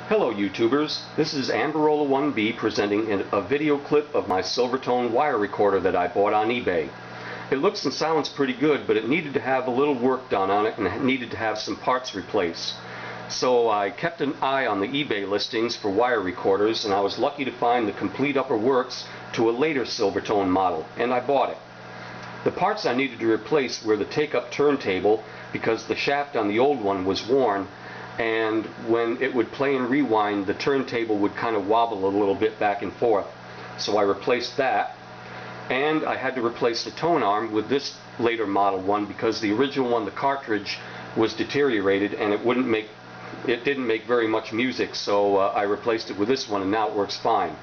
Hello YouTubers, this is Amberola 1B presenting a video clip of my Silvertone wire recorder that I bought on eBay. It looks and sounds pretty good, but it needed to have a little work done on it and it needed to have some parts replaced. So I kept an eye on the eBay listings for wire recorders, and I was lucky to find the complete upper works to a later Silvertone model, and I bought it. The parts I needed to replace were the take-up turntable, because the shaft on the old one was worn, and when it would play and rewind, the turntable would kind of wobble a little bit back and forth. So I replaced that, and I had to replace the tone arm with this later model one, because the original one, the cartridge, was deteriorated and it didn't make very much music, so I replaced it with this one, and now it works fine.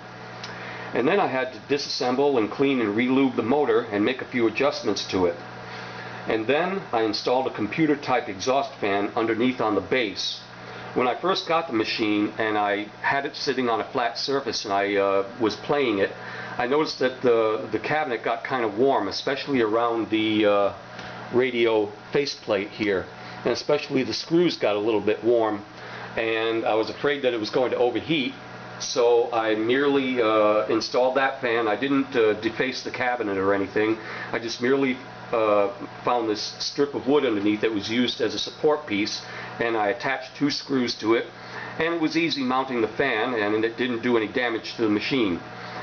And then I had to disassemble and clean and re-lube the motor and make a few adjustments to it. And then I installed a computer type exhaust fan underneath on the base. When I first got the machine and I had it sitting on a flat surface and I was playing it, I noticed that the cabinet got kind of warm, especially around the radio faceplate here, and especially the screws got a little bit warm, and I was afraid that it was going to overheat. So I merely installed that fan. I didn't deface the cabinet or anything. I just merely found this strip of wood underneath that was used as a support piece, and I attached 2 screws to it, and it was easy mounting the fan, and it didn't do any damage to the machine.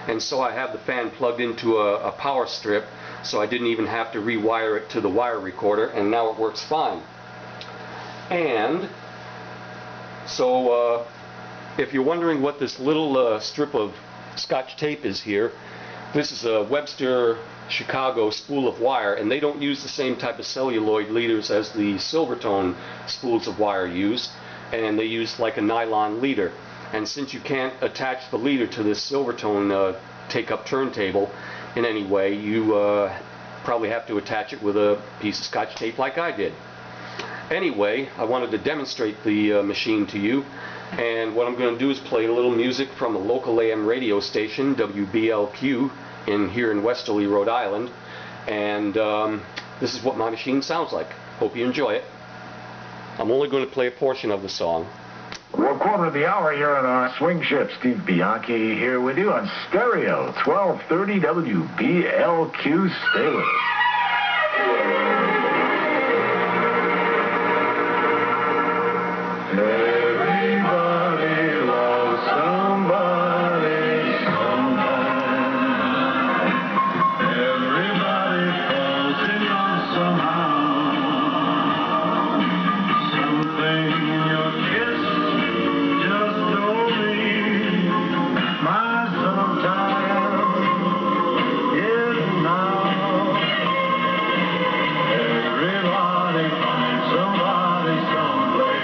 And so I have the fan plugged into a power strip, so I didn't even have to rewire it to the wire recorder, and now it works fine. And so if you're wondering what this little strip of Scotch tape is here, this is a Webster Chicago spool of wire, and they don't use the same type of celluloid leaders as the Silvertone spools of wire use, and they use like a nylon leader. And since you can't attach the leader to this Silvertone take-up turntable in any way, you probably have to attach it with a piece of Scotch tape like I did. Anyway, I wanted to demonstrate the machine to you, and what I'm going to do is play a little music from a local AM radio station, WBLQ, here in Westerly, Rhode Island, and this is what my machine sounds like. Hope you enjoy it. I'm only going to play a portion of the song. Well, quarter of the hour here on our swing ship. Steve Bianchi here with you on stereo, 1230 WBLQ stereo. Everybody loves somebody sometime. Everybody falls in love somehow. Something in your kiss just told me my sometime is now. Everybody finds somebody someplace.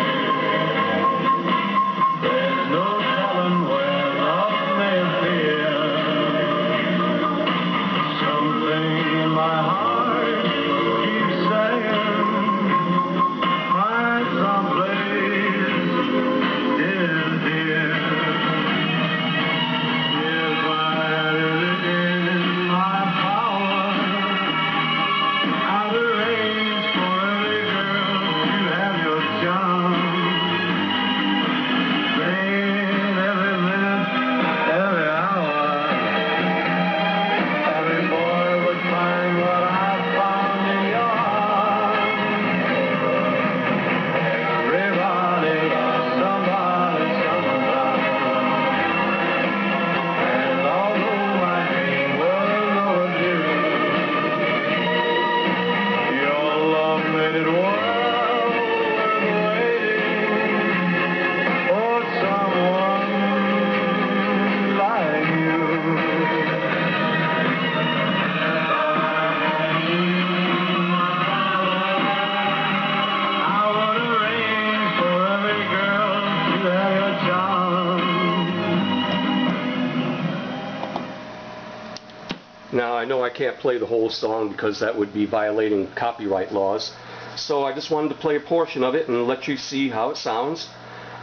Now, I know I can't play the whole song because that would be violating copyright laws, so I just wanted to play a portion of it and let you see how it sounds.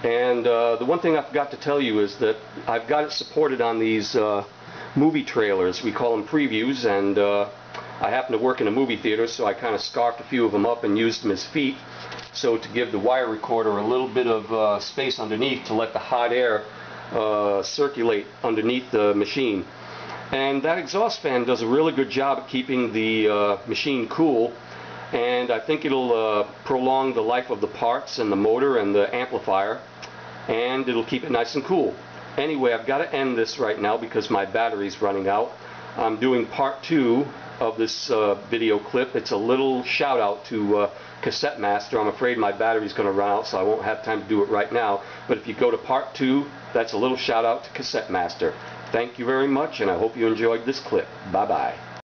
And the one thing I forgot to tell you is that I've got it supported on these movie trailers. We call them previews, and I happen to work in a movie theater, so I kind of scarfed a few of them up and used them as feet. so to give the wire recorder a little bit of space underneath to let the hot air circulate underneath the machine. And that exhaust fan does a really good job at keeping the machine cool, and I think it'll prolong the life of the parts and the motor and the amplifier, and it'll keep it nice and cool. Anyway, I've got to end this right now because my battery's running out. I'm doing part 2 of this video clip. It's a little shout out to Cassette Master. I'm afraid my battery's going to run out, so I won't have time to do it right now. But if you go to part 2, that's a little shout out to Cassette Master. Thank you very much, and I hope you enjoyed this clip. Bye-bye.